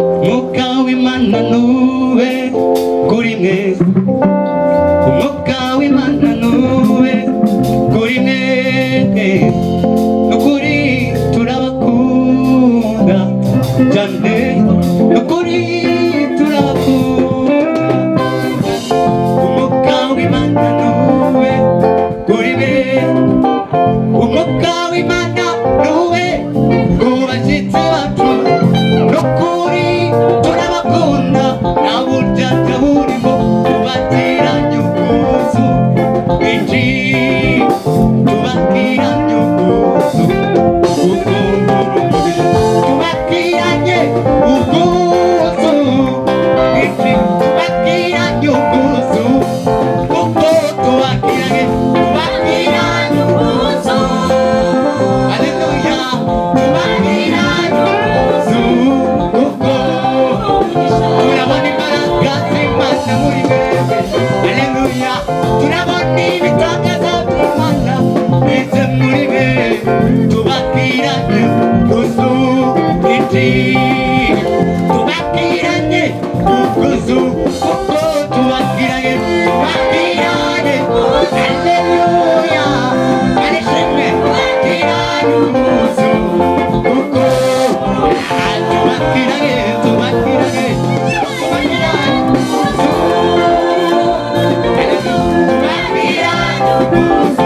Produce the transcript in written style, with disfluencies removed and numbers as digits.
umwuka w'Imana nube kuri mwe, umwuka w'Imana nube kuri mwe, nukuri turabakunda cyane, nukuri turabakunda, umwuka w'Imana nube kuri mwe, umwuka w'Imana nube ku bashyitsi bacu, nukuri turabakunda nta buryarya burimo, tubagiranye ubwuzu bwinshi, tubagiranye ubwuzu bw'urukundo rumwe, tubagiranye ubwuzu bwinshi, tubagiranye ubwuzu kuko tubagiranye ubwuzu, haleluya, tubagiranye ubwuzu kuko turabona imbaraga z'Imana muri mwebwe, haleluya, turabona ibitangaza by'Imana bize muri mwe, tubagiranye ubwuzu bwinshi, tubagiranye ubwuzu kuko tubagiranye, tubagiranye, haleluya, barishimwe, tubagiranye ubwuzu kuko tubagiranye, tubagiranye, tubagiranye ubwuzu, haleluya, tubagiranye ubwuzu